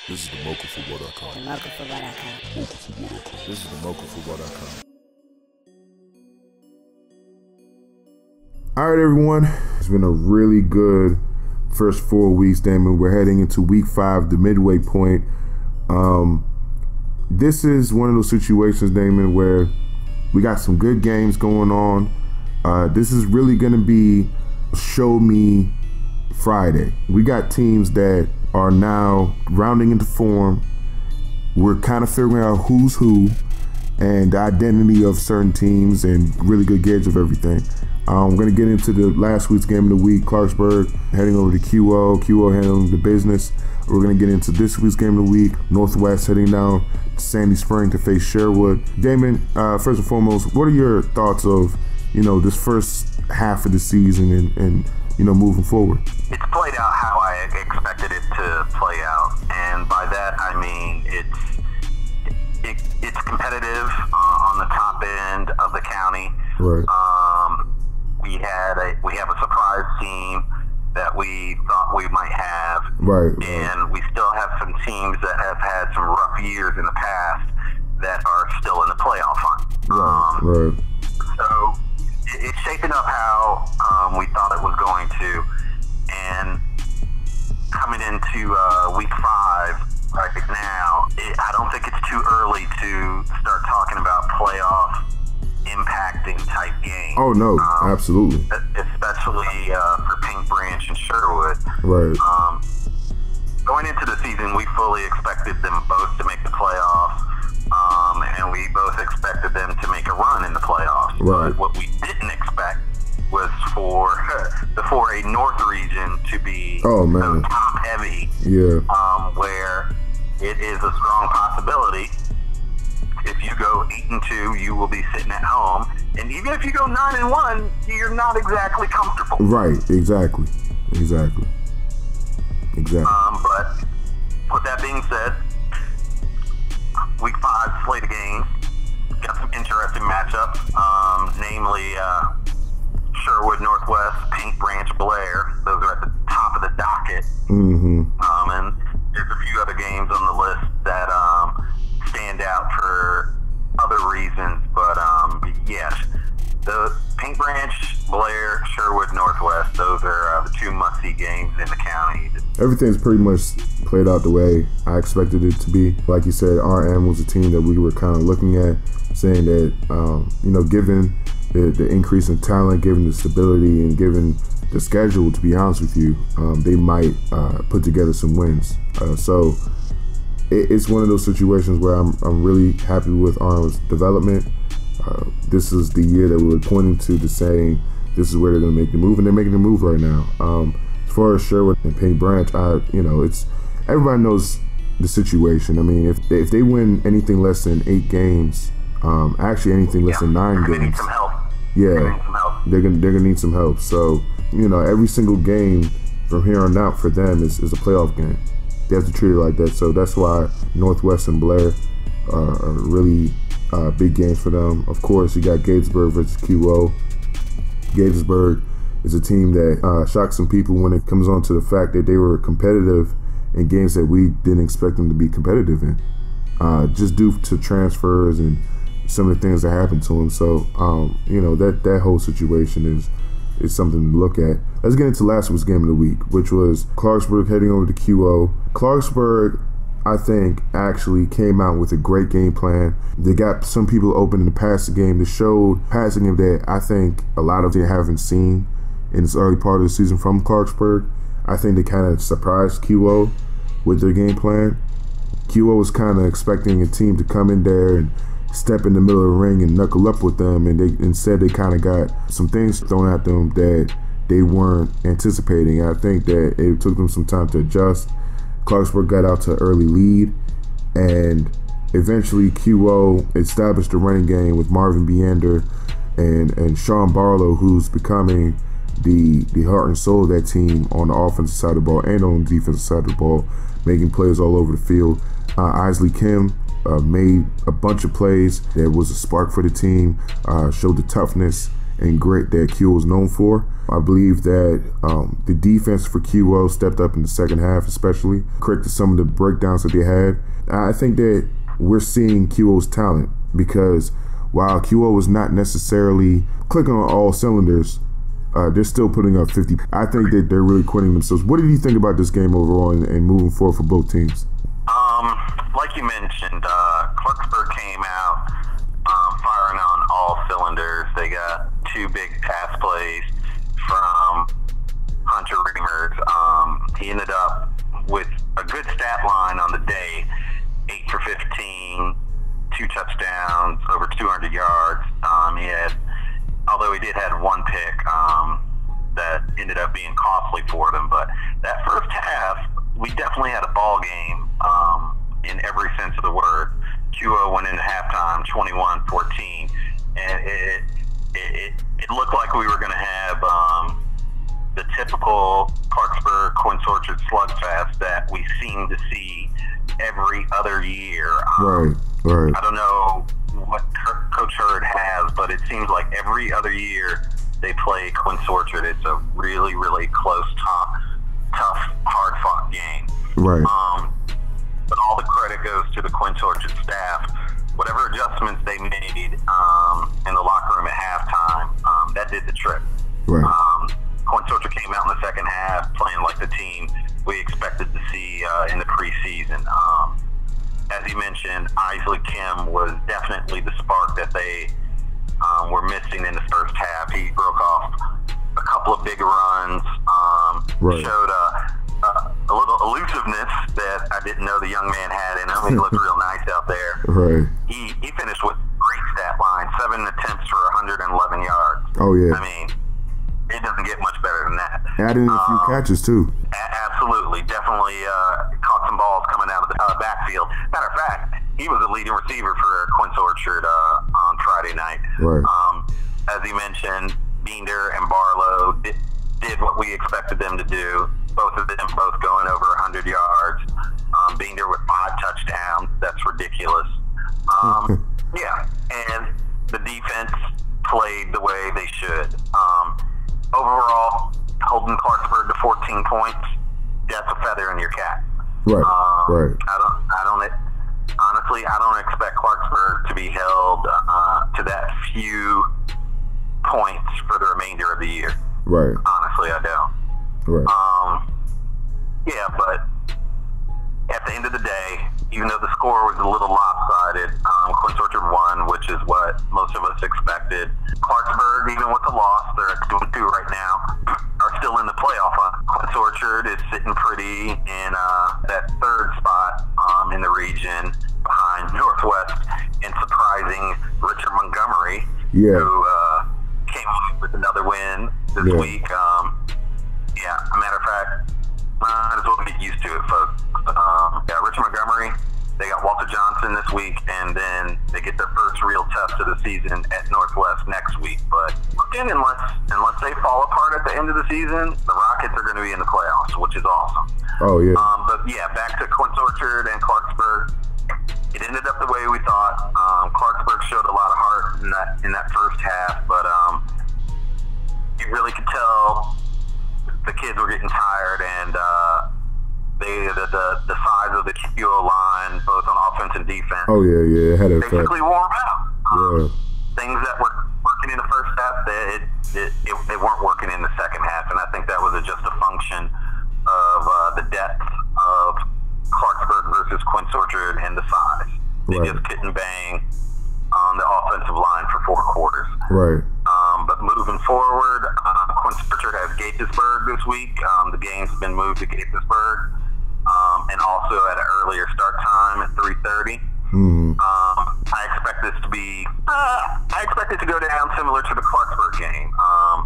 This is the MochaFootball.com. This is the MochaFootball.com. All right, everyone. It's been a really good first 4 weeks, Damon. We're heading into week 5, the midway point. This is one of those situations, Damon, where we got some good games going on. This is really going to be Show Me Friday. We got teams that are now rounding into form. We're kind of figuring out who's who and the identity of certain teams and really good gauge of everything. I'm going to get into the last week's game of the week. Clarksburg heading over to QO handling the business. We're going to get into this week's game of the week. Northwest heading down to Sandy Spring to face Sherwood. Damon, first and foremost, what are your thoughts of, this first half of the season and moving forward? It's played out how I expected it to play out, and by that I mean it's competitive on the top end of the county. Right. We have a surprise team that we thought we might have. Right. And we still have some teams that have had some rough years in the past that are still in the playoff hunt. Right. So it's shaping up how we thought it was going to. And coming into week 5 right now, I don't think it's too early to start talking about playoff impacting type games. Oh no, absolutely. Especially for Paint Branch and Sherwood. Right. Going into the season, we fully expected them both to make the playoffs, and we both expected them to make a run in the playoffs. Right. But what we didn't expect was for the 4A North region to be so top heavy. Yeah. Where it is a strong possibility. If you go 8-2, you will be sitting at home, and even if you go 9-1, you're not exactly comfortable. Right. Exactly. But with that being said, week 5 slate of games got some interesting matchups, namely Sherwood Northwest, Paint Branch Blair. Those are at the top of the docket. Mm-hmm. And there's a few other games on the list that stand out for other reasons, but yes, the Paint Branch, Blair, Sherwood, Northwest, those are the 2 must-see games in the county. Everything's pretty much played out the way I expected it to be. Like you said, RM was a team that we were kind of looking at, saying that, given the increase in talent, given the stability, and given the schedule, to be honest with you, they might put together some wins. So it's one of those situations where I'm really happy with RM's development. This is the year that we were pointing to saying this is where they're going to make the move, and they're making the move right now. As far as Sherwood and Paint Branch, it's everybody knows the situation. I mean, if they win anything less than 8 games, actually anything less than 9 games, need some help. Yeah, they're gonna need some help. So every single game from here on out for them is a playoff game. They have to treat it like that. So that's why Northwest and Blair are really big games for them. Of course, you got Gatesburg versus QO. Gatesburg is a team that shocked some people when it comes on to the fact that they were competitive in games that we didn't expect them to be competitive in, just due to transfers and some of the things that happened to them. So, that whole situation is something to look at. Let's get into last week's game of the week, which was Clarksburg heading over to QO. Clarksburg, I think, actually came out with a great game plan. They got some people open in the passing game. They showed passing game that I think a lot of them haven't seen in this early part of the season from Clarksburg. I think they kind of surprised QO with their game plan. QO was kind of expecting a team to come in there and step in the middle of the ring and knuckle up with them, and instead they kind of got some things thrown at them that they weren't anticipating. I think that it took them some time to adjust. Clarksburg got out to an early lead, and eventually QO established a running game with Marvin Beander and Sean Barlow, who's becoming the heart and soul of that team on the offensive side of the ball and on the defensive side of the ball, making plays all over the field. Isley Kim made a bunch of plays that was a spark for the team, showed the toughness and grit that QO is known for. I believe that the defense for QO stepped up in the second half, especially corrected some of the breakdowns that they had. I think that we're seeing QO's talent because while QO was not necessarily clicking on all cylinders, they're still putting up 50. I think that they're really quitting themselves. What did you think about this game overall and moving forward for both teams? Like you mentioned, Clarksburg came out firing on all cylinders. They got 2 big pass plays from Hunter Reimers. He ended up with a good stat line on the day, 8 for 15, 2 touchdowns, over 200 yards. Although he did have 1 pick that ended up being costly for them. But that first half, we definitely had a ball game in every sense of the word. QO went into halftime 21-14, and it looked like we were going to have the typical Clarksburg Quince Orchard slugfest that we seem to see every other year. Right. I don't know what Coach Hurd has, but it seems like every other year they play Quince Orchard. It's a really, really close, tough, hard-fought game. Right. But all the credit goes to the Quince Orchard staff. Whatever adjustments they made in the locker room at halftime, that did the trick. Right. Quince Orchard came out in the second half playing like the team we expected to see in the preseason. As you mentioned, Isley Kim was definitely the spark that they were missing in the first half. He broke off a couple of big runs, right. Showed a little elusiveness that I didn't know the young man had in him. He looked real nice out there. Right. He finished with great stat line, 7 attempts for 111 yards. Oh, yeah. I mean, it doesn't get much better than that. Adding a few catches, too. Absolutely. Definitely caught some balls coming out of the backfield. Matter of fact, he was the leading receiver for Quince Orchard on Friday night. Right. As you mentioned, Binder and Barlow did what we expected them to do. Both of them both going over 100 yards. Binder with 5 touchdowns. That's ridiculous. Yeah, and the defense played the way they should. Overall, holding Clarksburg to 14 points, that's a feather in your cap. Right, right. Honestly, I don't expect Clarksburg to be held to that few points for the remainder of the year. Right. Honestly, I don't. Right. Yeah, but at the end of the day, even though the score was a little lopsided, Quince Orchard won, which is what most of us expected. Clarksburg, even with the loss, they're at 2-2 right now, are still in the playoff hunt. Quince Orchard is sitting pretty in that 3rd spot in the region behind Northwest and surprising Richard Montgomery, who came up with another win this week. Matter of fact, might as well get used to it, folks. Richard Montgomery, they got Walter Johnson this week, and then they get their first real test of the season at Northwest next week. But looking, unless they fall apart at the end of the season, the Rockets are going to be in the playoffs, which is awesome. Oh, yeah. But yeah, back to Quince Orchard and Clarksburg. It ended up the way we thought. Clarksburg showed a lot of heart in that first half, but you really could tell the kids were getting tired, and the size of the QO line, both on offense and defense. Oh yeah, it had an effect. Basically wore out. Yeah. Things that were working in the first half, they weren't working in the second half, and I think that was just a function of the depth of Clarksburg versus Quince Orchard and the size. They just couldn't bang on the offensive line for 4 quarters. Right. But moving forward, Quince Orchard has Gaithersburg this week. The game's been moved to Gaithersburg, and also at an earlier start time at 3:30. Mm-hmm. I expect this to be. I expect it to go down similar to the Clarksburg game. I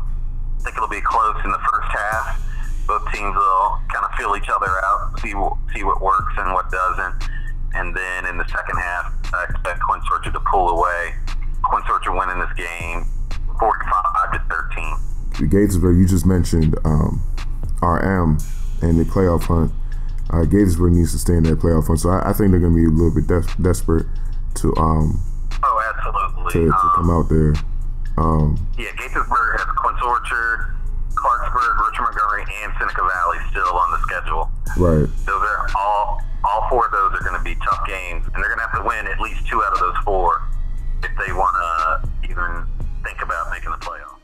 think it'll be close in the first half. Both teams will kind of feel each other out, see what works and what doesn't, and then in the second half, I expect Quince Orchard to pull away. Quince Orchard winning this game 45-13. Gaithersburg, you just mentioned RM and the playoff hunt. Gaithersburg needs to stay in that playoff hunt, so I think they're going to be a little bit desperate to absolutely to come out there. Yeah, Gaithersburg has Quince Orchard, Clarksburg, Richard Montgomery, and Seneca Valley still on the schedule. Right. Those are all four of those are going to be tough games, and they're going to have to win at least 2 out of those 4 if they want to even think about making the playoffs.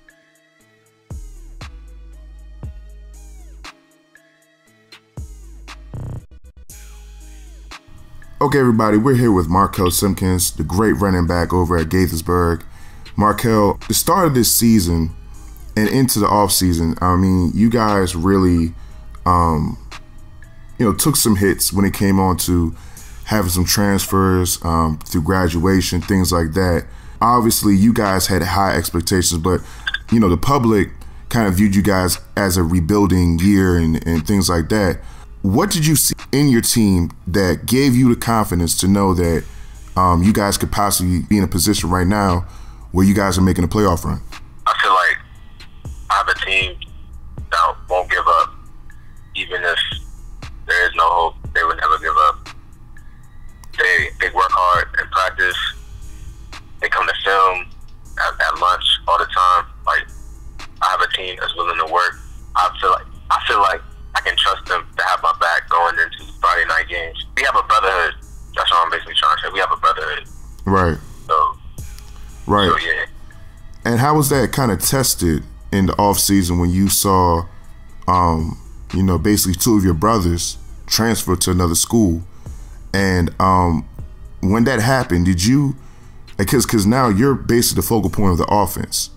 Okay, everybody, we're here with Markel Simpkins, the great running back over at Gaithersburg. Markel, the start of this season and into the offseason, I mean, you guys really, took some hits when it came on to having some transfers through graduation, things like that. Obviously, you guys had high expectations, but, the public kind of viewed you guys as a rebuilding year and things like that. What did you see in your team that gave you the confidence to know that you guys could possibly be in a position right now where you guys are making a playoff run? I feel like I have a team that won't give up. Even if there is no hope, they would never give up. They work hard in practice. They come to film at lunch all the time. Like, I have a team that's willing to work. I feel like I can trust them to have my back going into Friday night games. We have a brotherhood. That's what I'm basically trying to say. We have a brotherhood. Right. Right. So, yeah. And how was that kind of tested in the off season when you saw, basically 2 of your brothers transfer to another school? And when that happened, did you, because now you're basically the focal point of the offense,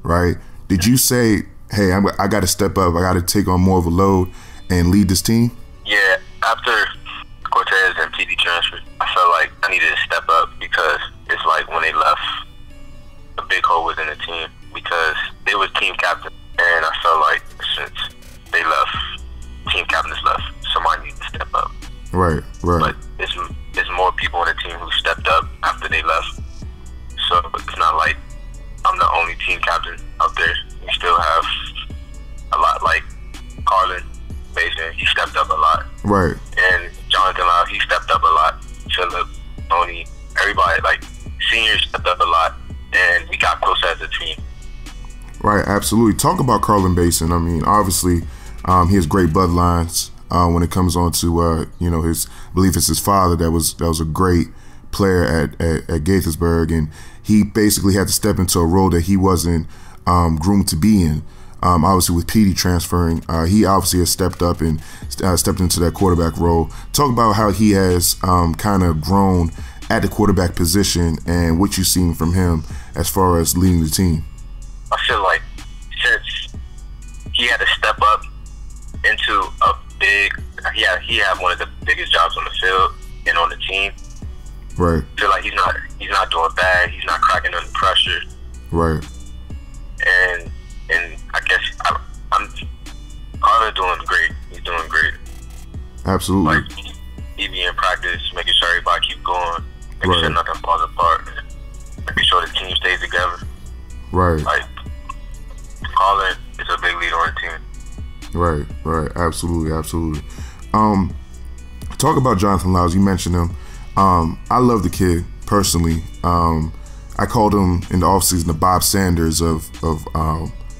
right? Did you say, hey, I got to step up, I got to take on more of a load and lead this team? Yeah, after Cortez and PD transferred, I felt like I needed to step up because it's like when they left, a big hole was in the team because they was team captain, and I felt like since they left, team captains left, somebody needed to step up. Right. But it's more people on the team who stepped up after they left, so it's not like I'm the only team captain out there. We still have a lot, like Carlin Mason, he stepped up a lot. Right. And Jonathan Lau, he stepped up a lot. Philip, Tony, everybody, like, seniors stepped up a lot, and we got close as a team. Right, absolutely. Talk about Carlin Mason. I mean, obviously, he has great bloodlines when it comes on to, I believe it's his father that was a great player at Gaithersburg, and he basically had to step into a role that he wasn't groomed to be in. Obviously, with PD transferring, he obviously has stepped up and stepped into that quarterback role. Talk about how he has kind of grown at the quarterback position and what you've seen from him as far as leading the team. I feel like since he had to step up into a big, he had one of the biggest jobs on the field and on the team. Right. I feel like he's not doing bad. He's not cracking under pressure. Right. And I guess I'm Carter doing great. He's doing great. Absolutely. Like, he be in practice, making sure everybody keep going, making Right. sure nothing falls apart, making sure the team stays together. Right. Like, Carlin is a big leader on the team. Right. Absolutely. Talk about Jonathan Lyles. You mentioned him. I love the kid personally. I called him in the offseason the Bob Sanders of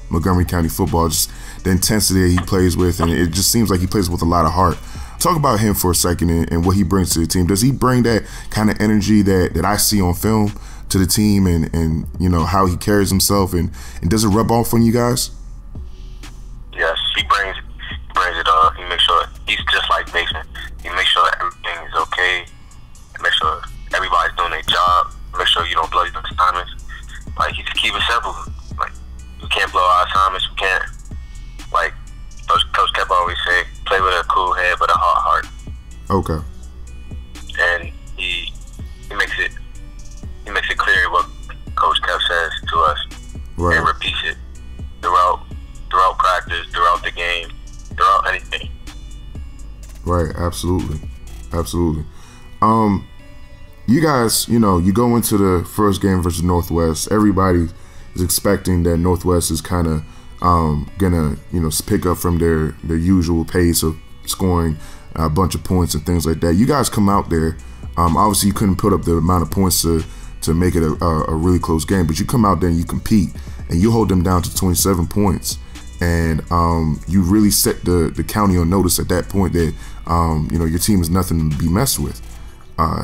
Montgomery County football. Just the intensity that he plays with, and it just seems like he plays with a lot of heart. Talk about him for a second and what he brings to the team. Does he bring that kind of energy that I see on film to the team, and how he carries himself, and does it rub off on you guys? Yes, he brings it all. He makes sure he's just like Mason. He makes sure everything is okay. He makes sure everybody's doing their job. Make sure you don't blow your assignments. Like, he just keep it simple. Like, we can't blow our assignments. We can't. Like Coach Kep always say, play with a cool head but a hard heart. Okay. And he makes it clear what Coach Kep says to us. Right. And repeats it throughout practice, throughout the game, throughout anything. Right. Absolutely. You guys, you go into the first game versus Northwest. Everybody is expecting that Northwest is kind of gonna, pick up from their usual pace of scoring a bunch of points and things like that. You guys come out there. Obviously, you couldn't put up the amount of points to to make it a really close game. But you come out there and you compete, and you hold them down to 27 points, and you really set the county on notice at that point that your team is nothing to be messed with.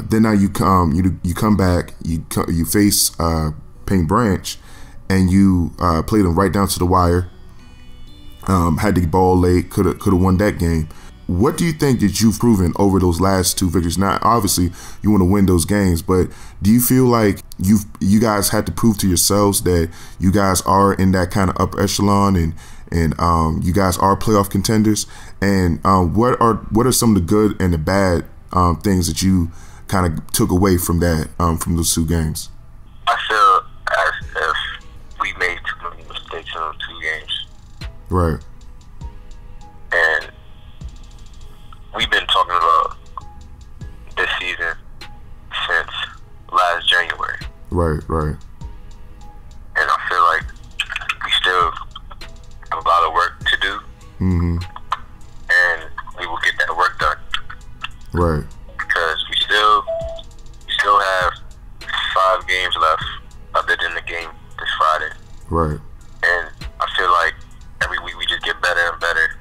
Then now you come back, you face Paint Branch, and you play them right down to the wire. Had the ball late, could have won that game. What do you think that you've proven over those last 2 victories? Now, obviously, you want to win those games, but do you feel like you guys had to prove to yourselves that you guys are in that kind of upper echelon, and you guys are playoff contenders? And what are some of the good and the bad things that you kind of took away from that from those 2 games? I feel as if we made too many mistakes in those 2 games. Right. And we've been talking about this season since last January. Right. And I feel like we still have a lot of work to do. Mm-hmm. And we will get that work done. Right. Because we still have 5 games left other than the game this Friday. Right. And I feel like every week we just get better and better.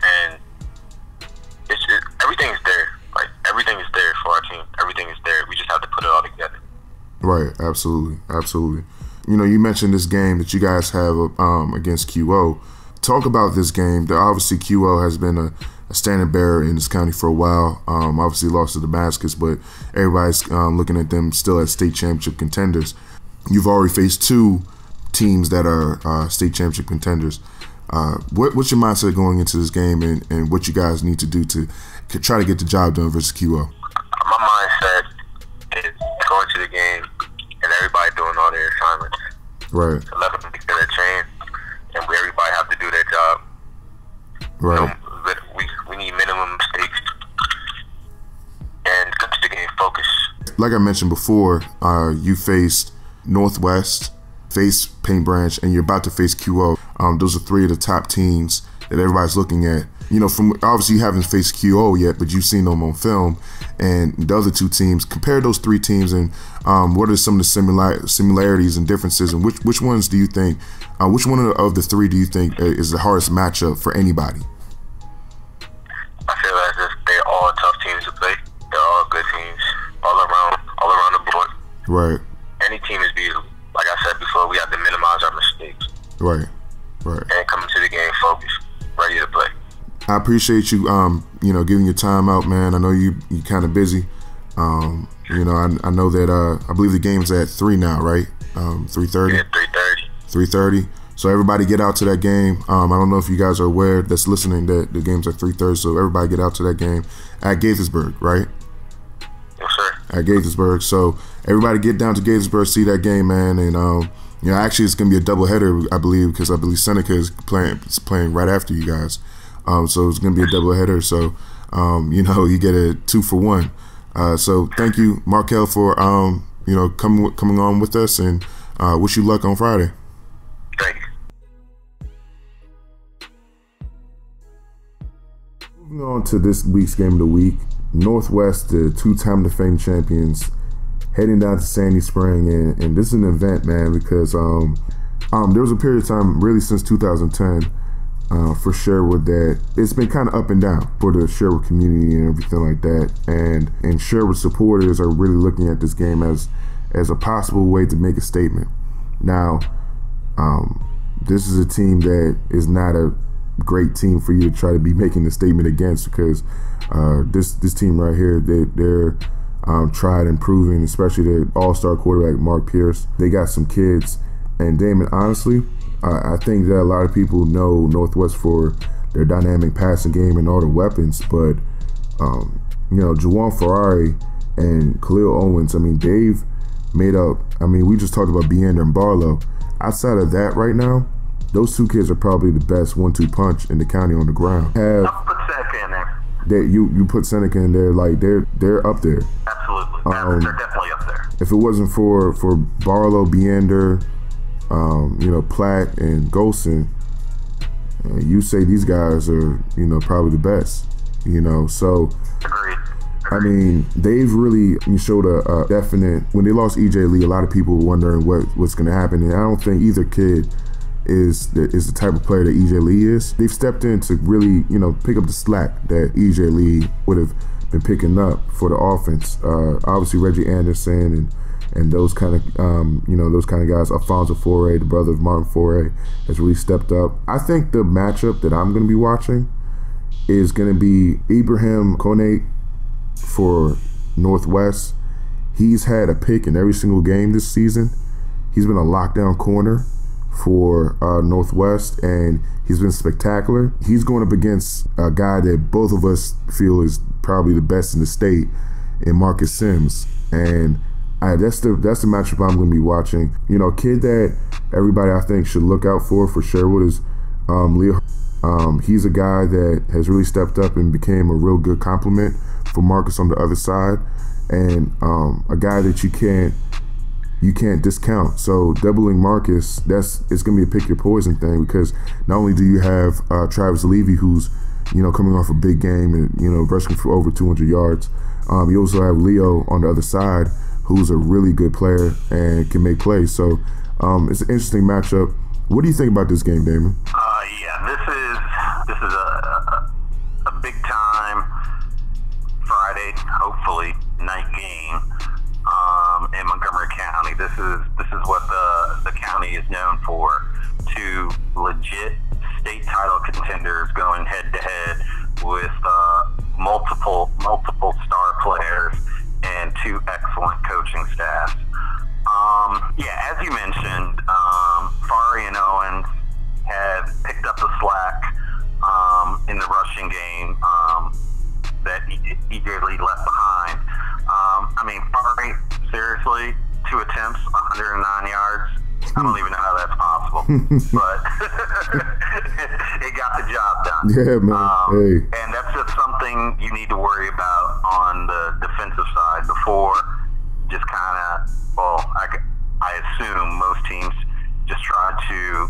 And everything is there. Like, everything is there for our team. Everything is there. We just have to put it all together. Right. Absolutely. You mentioned this game that you guys have against QO. Talk about this game. Obviously, QO has been a standard bearer in this county for a while. Obviously lost to Damascus, but everybody's looking at them still as state championship contenders. You've already faced 2 teams that are state championship contenders. What's your mindset going into this game, and what you guys need to do to try to get the job done versus QO? My mindset is going to the game and everybody doing all their assignments. Right. 11 weeks in a chain, and everybody have to do their job. Right. We need minimum mistakes and come to the game focused. Like I mentioned before, you faced Northwest, faced Paint Branch, and you're about to face QO. Those are 3 of the top teams that everybody's looking at. From obviously you haven't faced QO yet, but you've seen them on film. And the other 2 teams, compare those 3 teams, and what are some of the similarities and differences, and which ones do you think, which one of the 3 do you think is the hardest matchup for anybody? I feel as if they're all tough teams to play. They're all good teams, all around the board. Right. Any team is beatable. Like I said before, we have to minimize our mistakes. Right. And come to the game focused, ready to play. I appreciate you, giving your time out, man. I know you kind of busy. I know that I believe the game's at 3 now, right? 3:30. Yeah, 3:30. 3:30. So everybody get out to that game. I don't know if you guys are aware that's listening that the game's at 3:30. So everybody get out to that game at Gaithersburg, right? Yes, sir. At Gaithersburg. So everybody get down to Gaithersburg, see that game, man. And actually it's gonna be a doubleheader, I believe, because I believe Seneca is playing right after you guys. So it's gonna be a doubleheader. So you get a 2 for 1. So thank you, Markel, for coming on with us, and wish you luck on Friday. Thank you. Moving on to this week's game of the week, Northwest, the 2-time defending champions, heading down to Sandy Spring, and this is an event, man, because there was a period of time, really since 2010, for Sherwood, that it's been kind of up and down for the Sherwood community and everything like that, and Sherwood supporters are really looking at this game as a possible way to make a statement. Now, this is a team that is not a great team for you to try to be making a statement against, because this team right here, they're tried and proven, especially the all-star quarterback Mark Pierce. They got some kids, and Damon, honestly, I think that a lot of people know Northwest for their dynamic passing game and all the weapons, but Juwan Ferrari and Khalil Owens, they've made up. We just talked about Beander and Barlow. Outside of that, right now, those 2 kids are probably the best 1-2 punch in the county on the ground. I'll put Seneca in there. You put Seneca in there, like they're up there. Absolutely, they're definitely up there. If it wasn't for Barlow, Beander, Platt and Golson, you say these guys are probably the best. So Agreed. I mean, they've really showed a definite. When they lost EJ Lee, a lot of people were wondering what's going to happen, and I don't think either kid is the type of player that EJ Lee is. They've stepped in to really, pick up the slack that EJ Lee would have been picking up for the offense. Obviously, Reggie Anderson and those kind of those kind of guys. Alfonso Foray, the brother of Martin Foray, has really stepped up. I think the matchup that I'm going to be watching is going to be Ibrahim Konate for Northwest. He's had a pick in every single game this season. He's been a lockdown corner for Northwest, and he's been spectacular. He's going up against a guy that both of us feel is probably the best in the state, in Marcus Sims, and that's the matchup I'm going to be watching. A kid that everybody I think should look out for Sherwood is Leo. He's a guy that has really stepped up and became a real good complement for Marcus on the other side, and a guy that you can't discount. So doubling Marcus, it's going to be a pick your poison thing, because not only do you have Travis Levy, who's coming off a big game and rushing for over 200 yards, you also have Leo on the other side, who's a really good player and can make plays. So it's an interesting matchup. What do you think about this game, Damon? This is a big time Friday, hopefully, night game in Montgomery County. This is what the county is known for. Two legit state title contenders going head to head with multiple star players and two excellent coaching staffs. As you mentioned, Fari and Owens have picked up the slack in the rushing game that EJ Lee left behind. Fari, seriously, 2 attempts, 109 yards. I don't even know how that's possible, but it got the job done. Yeah, man. And that's just something you need to worry about on the defensive side before just kind of, I assume most teams just try to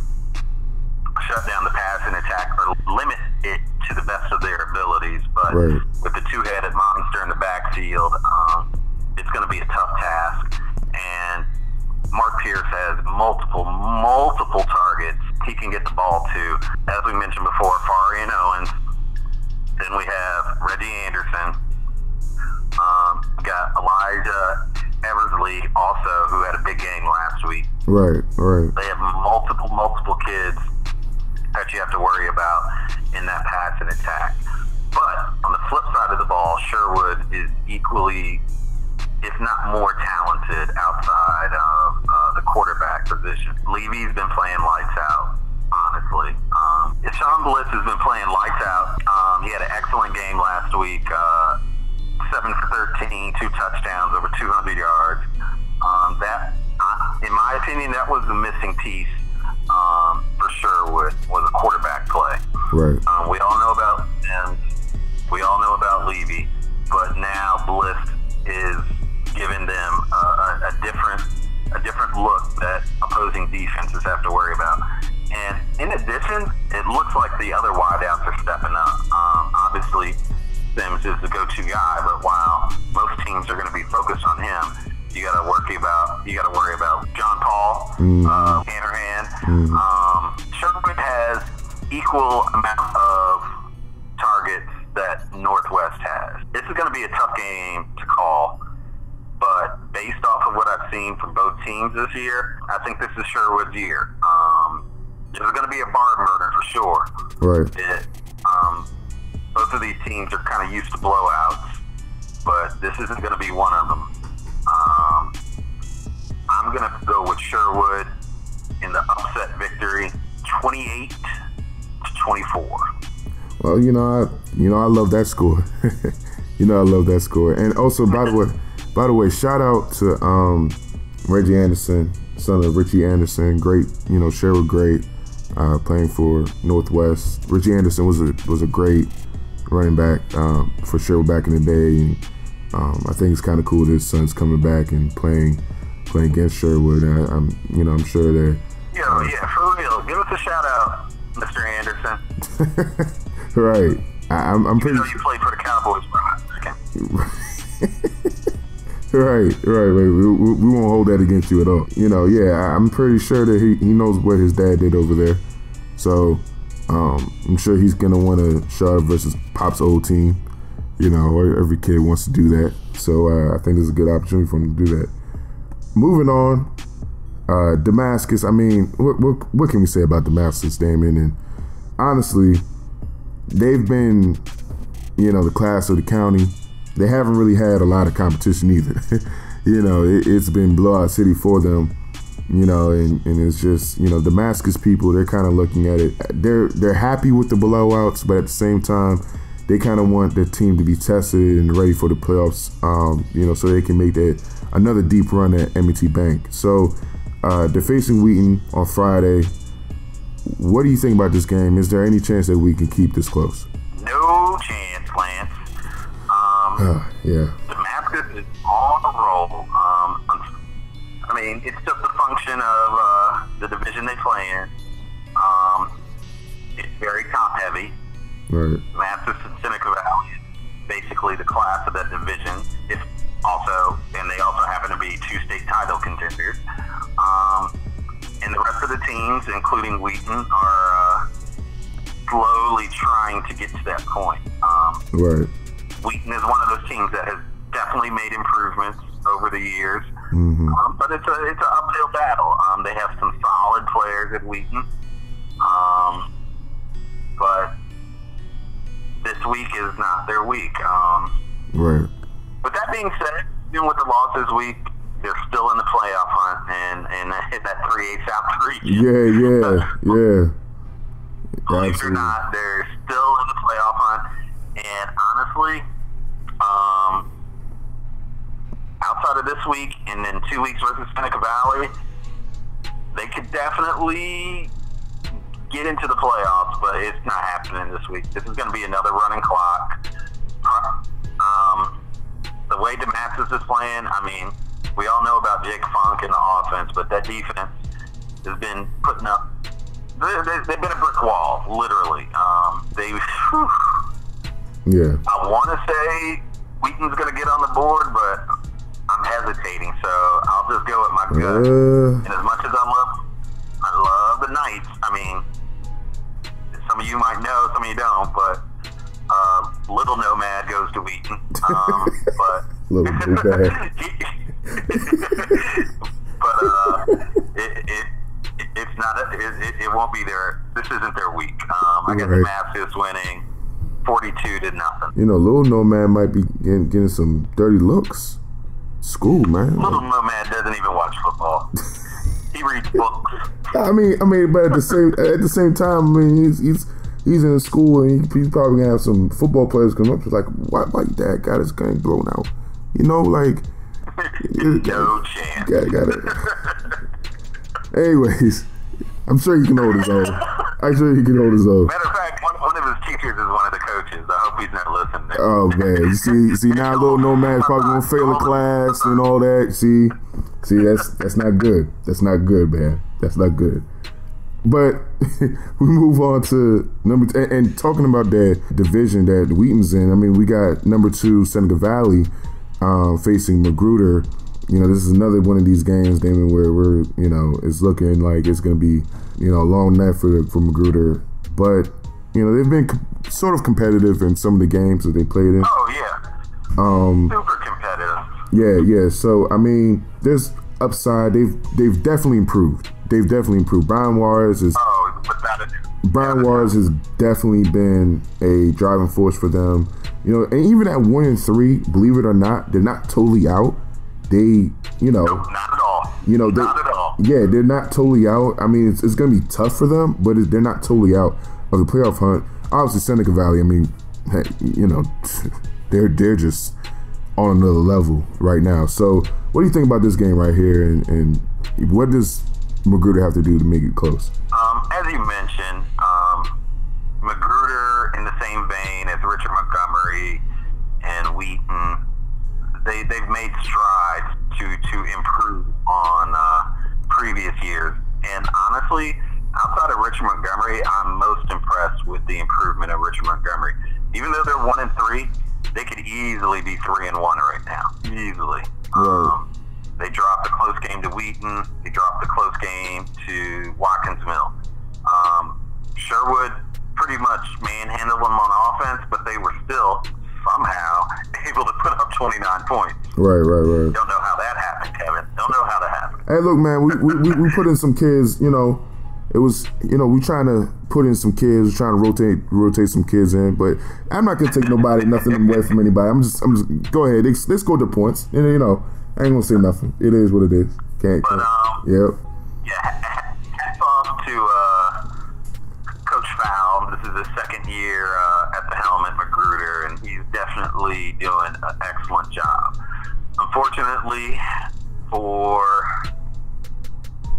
shut down the pass and attack or limit it to the best of their abilities. But with the two-headed monster in the backfield, it's going to be a tough task. And Mark Pierce has multiple targets he can get the ball to. As we mentioned before, Fari and Owens. Then we have Reggie Anderson. We got Elijah Eversley also, who had a big game last week. Right. They have multiple kids that you have to worry about in that pass and attack. But on the flip side of the ball, Sherwood is equally, if not more talented outside of the quarterback position. Levy's been playing lights out, honestly. Sean Bliss has been playing lights out. He had an excellent game last week. 7 for 13, 2 touchdowns, over 200 yards. That, in my opinion, that was the missing piece for Sherwood, was a quarterback play. Right. We all know about Sims. We all know about Levy. But now Bliss is giving them a different look that opposing defenses have to worry about. And in addition, it looks like the other wideouts are stepping up. Obviously, Sims is the go-to guy, but while most teams are going to be focused on him, you got to worry about John Paul, Hanrahan. Sherwood has equal amount of targets that Northwest has. This is going to be a tough game to call, but based off of what I've seen from both teams this year, I think this is Sherwood's year. There's going to be a barn burner for sure. Right. Both of these teams are kind of used to blowouts, but this isn't going to be one of them. I'm going to go with Sherwood in the upset victory, 28-24. Well, I love that score. I love that score. And also, by the way, shout out to Reggie Anderson, son of Richie Anderson. Great, Sherwood great, playing for Northwest. Richie Anderson was a great running back for Sherwood back in the day, and I think it's kind of cool that his son's coming back and playing against Sherwood. And I'm sure that. Yeah, for real. Give us a shout out, Mr. Anderson. Right. I'm pretty. You played for the Cowboys for a second. Right. We won't hold that against you at all. You know, yeah, I'm pretty sure that he knows what his dad did over there. So I'm sure he's going to want to show up versus Pop's old team. You know, every kid wants to do that. So I think there's a good opportunity for him to do that. Moving on, Damascus. I mean, what can we say about Damascus, Damon? And honestly, they've been, you know, the class of the county. They haven't really had a lot of competition either. You know, it's been blowout city for them. You know, and it's just, you know, Damascus people, they're kind of looking at it. They're happy with the blowouts, but at the same time, they kind of want their team to be tested and ready for the playoffs. You know, so they can make that another deep run at M&T Bank. So they're facing Wheaton on Friday. What do you think about this game? Is there any chance that we can keep this close? No chance, Lance. Yeah. Damascus is on a roll. I mean, it's just a function of the division they play in. It's very top-heavy. Right. Damascus and Seneca Valley is basically the class of that division. And they also happen to be two state title contenders. And the rest of the teams, including Wheaton, are slowly trying to get to that point. Right. Wheaton is one of those teams that has definitely made improvements over the years, but it's an uphill battle. They have some solid players at Wheaton, but this week is not their week. Right. With that being said, even with the loss this week, they're still in the playoff hunt and hit that 3/8 South region. Yeah. Believe it or not, they're still in the playoff hunt. And honestly, outside of this week and then 2 weeks versus Seneca Valley, they could definitely get into the playoffs, but it's not happening this week. This is going to be another running clock. The way Damascus is playing, I mean, we all know about Jake Funk in the offense, but that defense has been putting up. They've been a brick wall, literally. Yeah. I want to say Wheaton's going to get on the board, but I'm hesitating, so I'll just go with my gut. And as much as I love the Knights, I mean, some of you might know, some of you don't, but Little Nomad goes to Wheaton. But Little Nomad. It's not. It won't be their. This isn't their week. I got Damascus winning 42-0. You know, Little Nomad might be getting some dirty looks. School, man. Little Nomad doesn't even watch football. He reads books. I mean, but at the same time, I mean, he's in school and he's probably gonna have some football players come up. It's like, why dad got his game blown out? You know, like no chance. Got it. Anyways, I'm sure he can hold his own. Matter of fact, one of his teachers is one of the coaches. I hope he's not listening. Oh man, you see now Little Nomad's probably gonna fail a class and all that. See, that's not good. That's not good, man. That's not good. But we move on to number 10, and talking about that division that Wheaton's in. I mean, we got number 2 Seneca Valley facing Magruder. You know, this is another one of these games, Damon, where we're, you know, it's looking like it's going to be, you know, a long night for Magruder. But, you know, they've been sort of competitive in some of the games that they played in. Oh, yeah. Super competitive. Yeah. So, I mean, there's upside. They've definitely improved. Brian Juarez is... Oh, without a doubt. Brian Juarez has definitely been a driving force for them. You know, and even at 1-3, believe it or not, they're not totally out. They, you know, nope, not at all. You know, not at all. Yeah, they're not totally out. I mean, it's going to be tough for them, but they're not totally out of the playoff hunt. Obviously, Seneca Valley, I mean, hey, you know, they're just on another level right now. So, what do you think about this game right here, and what does Magruder have to do to make it close? As you mentioned, Magruder, in the same vein as Richard Montgomery and Wheaton, they've made strides to improve on previous years. And honestly, outside of Richard Montgomery, I'm most impressed with the improvement of Richard Montgomery. Even though they're 1-3, they could easily be 3-1 right now. Easily. Right. They dropped a close game to Wheaton. They dropped a close game to Watkins Mill. Sherwood pretty much manhandled them on offense, but they were still somehow able to put up 29 points. Right. Don't know how that happened, Kevin. Don't know how that happened. Hey, look, man, we put in some kids, you know. It was, you know, we trying to put in some kids, trying to rotate some kids in, but I'm not gonna take nothing away from anybody. I'm just go ahead. Let's go to points. And you know, I ain't gonna say nothing. It is what it is. Can't. Yep. Yeah. Hats off to Coach Fowl. This is his second year at the helm at Magruder, and he's definitely doing an excellent job. Unfortunately for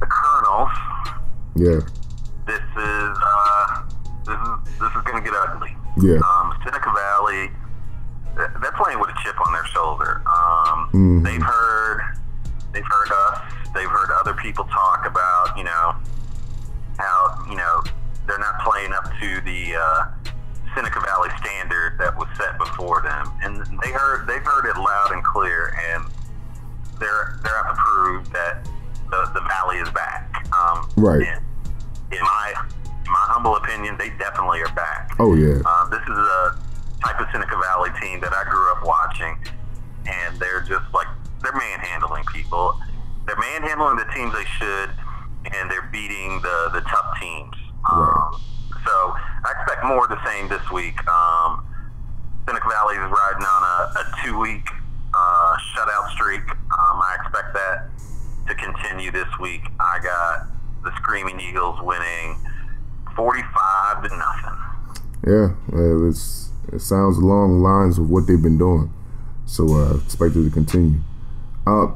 the Colonels, yeah, this is going to get ugly. Yeah. Seneca Valley, they're playing with a chip on their shoulder. They've heard us. They've heard other people talk about, you know, how, you know, they're not playing up to the Seneca Valley standard that was set before them, and they've heard it loud and clear, and they're out to prove that the Valley is back. Right. In my humble opinion, they definitely are back. Oh yeah. This is a type of Seneca Valley team that I grew up watching, and they're just like, they're manhandling people. They're manhandling the teams they should, and they're beating the tough teams. Right. So I expect more of the same this week. Seneca Valley is riding on a 2-week shutout streak. I expect that to continue this week. I got the Screaming Eagles winning 45-0. Yeah, it sounds along the lines of what they've been doing. So expect it to continue.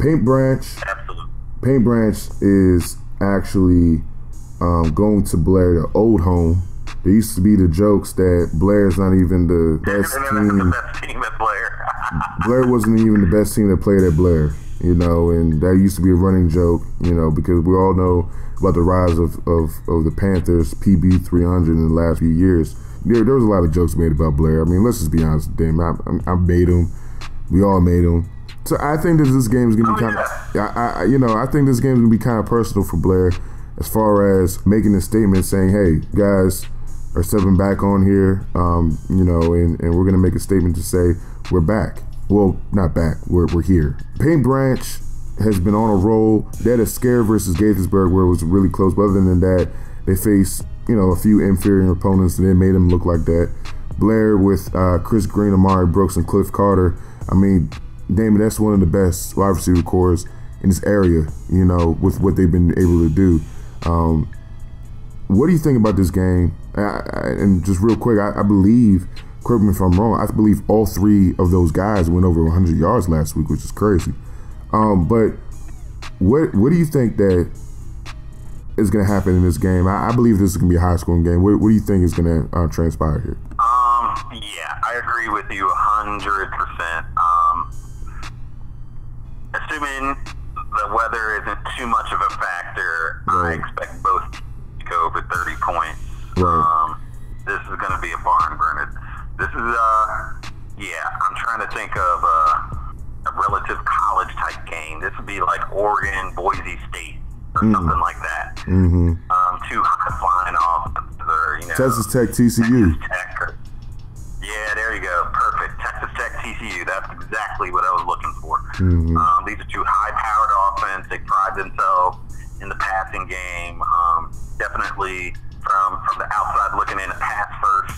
Paint Branch. Absolutely. Paint Branch is actually going to Blair, the old home. There used to be the jokes that Blair's not even the best team. The best team at Blair. Blair wasn't even the best team that played at Blair, you know, and that used to be a running joke, you know, because we all know about the rise of the Panthers, PB 300 in the last few years. There was a lot of jokes made about Blair. I mean, let's just be honest with them. I made them. We all made them. So I think that this game is going to be kind of, I think this game is going to be kind of personal for Blair, as far as making a statement saying, hey, guys are stepping back on here, you know, and we're going to make a statement to say we're back. Well, not back. We're here. Paint Branch has been on a roll. They had a scare versus Gaithersburg where it was really close, but other than that, they faced, you know, a few inferior opponents and they made them look like that. Blair with Chris Green, Amari Brooks, and Cliff Carter. I mean, Damon, that's one of the best wide receiver cores in this area, you know, with what they've been able to do. What do you think about this game? And just real quick, I believe, correct me if I'm wrong, I believe all three of those guys went over 100 yards last week, which is crazy. But what do you think that is going to happen in this game? I believe this is going to be a high-scoring game. What do you think is going to transpire here? Yeah, I agree with you 100%. Assuming the weather isn't too much of a factor, right. I expect both to go over 30 points. Right. This is going to be a barn burner. This is, I'm trying to think of a relative college type game. This would be like Oregon, Boise State, or something like that. Mm-hmm. Two high-flying offenses, or, you know, Texas Tech, TCU. Texas Tech, yeah, there you go. Perfect. Texas Tech, TCU. That's exactly what I was looking for. Mm-hmm. These are two high-powered offense. They pride themselves in the passing game. Definitely from the outside looking in, a pass-first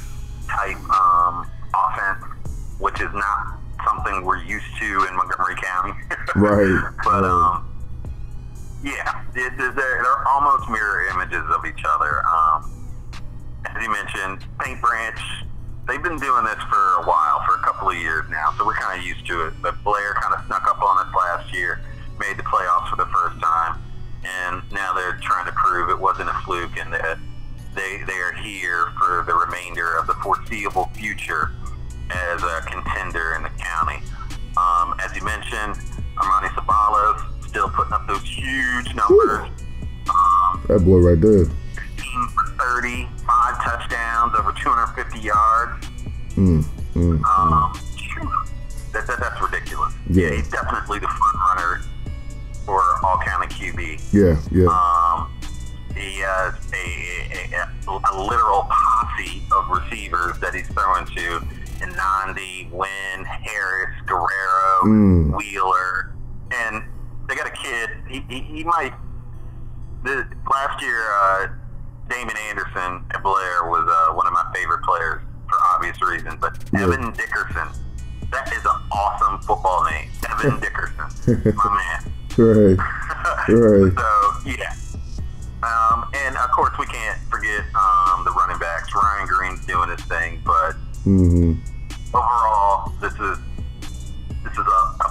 type offense, which is not something we're used to in Montgomery County. Right. But they're almost mirror images of each other. As you mentioned, Paint Branch, they've been doing this for a while, for a couple of years now, so we're kind of used to it. But Blair kind of snuck up on us last year, made the playoffs for the first time, and now they're trying to prove it wasn't a fluke and that they are here for the remainder of the foreseeable future as a contender in the county. As you mentioned, Armani Sabalos still putting up those huge numbers. That boy right there. 15 for 30, 5 touchdowns, over 250 yards. Yeah. He's definitely the front runner for all-county QB. Yeah. He has a literal posse of receivers that he's throwing to. Nandi, Wynn, Harris, Guerrero, Wheeler, and they got a kid. He might. Last year, Damon Anderson at Blair was one of my favorite players for obvious reasons. But Evan Dickerson, that is an awesome football name. Evan Dickerson, my man. Right. So yeah. And of course we can't forget the running backs. Ryan Green's doing his thing, but overall, this is a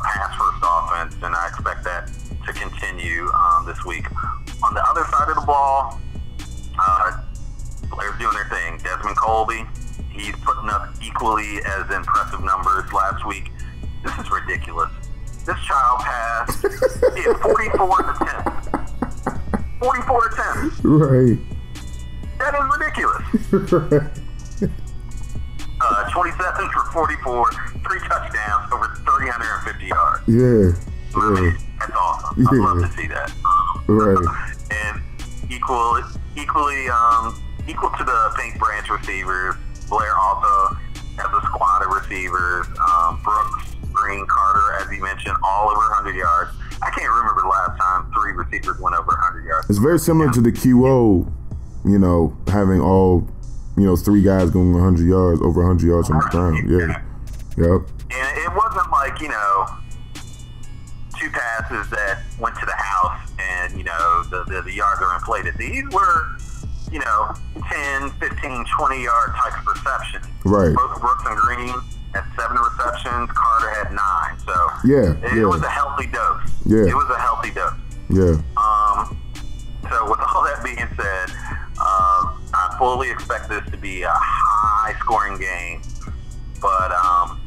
pass-first offense, and I expect that to continue this week. On the other side of the ball, players doing their thing. Desmond Colby, he's putting up equally as impressive numbers last week. This is ridiculous. This child passed 44 attempts. 44 attempts. Right. That is ridiculous. 27 for 44, 3 touchdowns, over 350 yards. Yeah. I mean, that's awesome. I'd love to see that. Right. And equal to the Paint Branch receivers, Blair also has a squad of receivers. Brooks, Green, Carter, as you mentioned, all over 100 yards. I can't remember the last time 3 receivers went over 100 yards. It's very similar to the QO, having all, 3 guys going 100 yards, over 100 yards on the ground. Yeah. Yep. And it wasn't like, 2 passes that went to the house and, the yards are inflated. These were, 10, 15, 20-yard type of receptions. Right. Both Brooks and Green had 7 receptions. Carter had 9. So it was a healthy dose. Yeah. It was a healthy dose. Yeah. So with all that being said, I fully expect this to be a high-scoring game, but I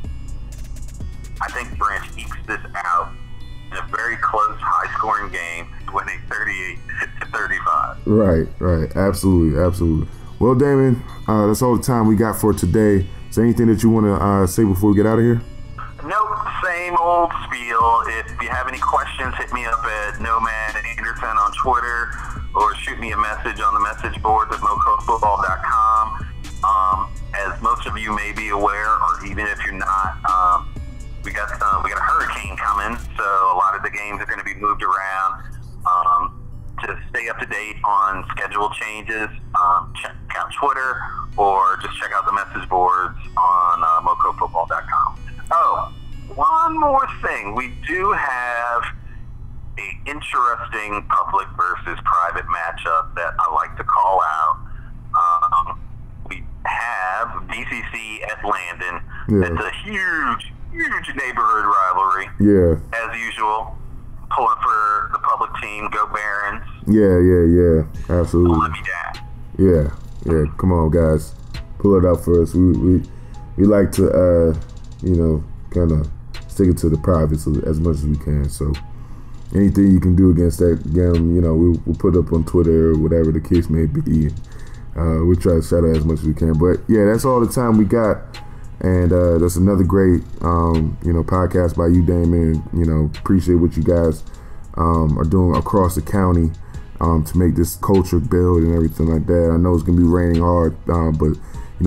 think Branch ekes this out in a very close, high-scoring game, winning 38-35. Right. Absolutely. Well, Damon, that's all the time we got for today. Is there anything that you want to say before we get out of here? Nope, same old spiel. If you have any questions, hit me up at Nomad Anderson on Twitter or shoot me a message on the message boards at mocofootball.com. As most of you may be aware, or even if you're not, we got a hurricane coming, so a lot of the games are going to be moved around. To stay up to date on schedule changes, check out Twitter or just check out the message boards on mocofootball.com. Oh, one more thing. We do have an interesting public versus private matchup that I like to call out. We have DCC at Landon. Yeah. It's a huge neighborhood rivalry. Yeah. As usual, pulling for the public team. Go Barons. Yeah. Absolutely. Don't let me down. Yeah. Come on, guys. Pull it out for us. We like to, kind of stick it to the privates as much as we can. So anything you can do against that game, we'll put up on Twitter or whatever the case may be. We'll try to shout out as much as we can. But yeah, that's all the time we got. And that's another great, podcast by you, Damon. Appreciate what you guys are doing across the county to make this culture build and everything like that. I know it's going to be raining hard, but,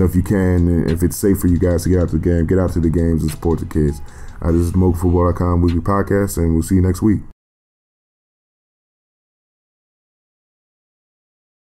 if you can, if it's safe for you guys to get out to the game, get out to the games and support the kids. This is MocoFootball.com weekly podcast, and we'll see you next week.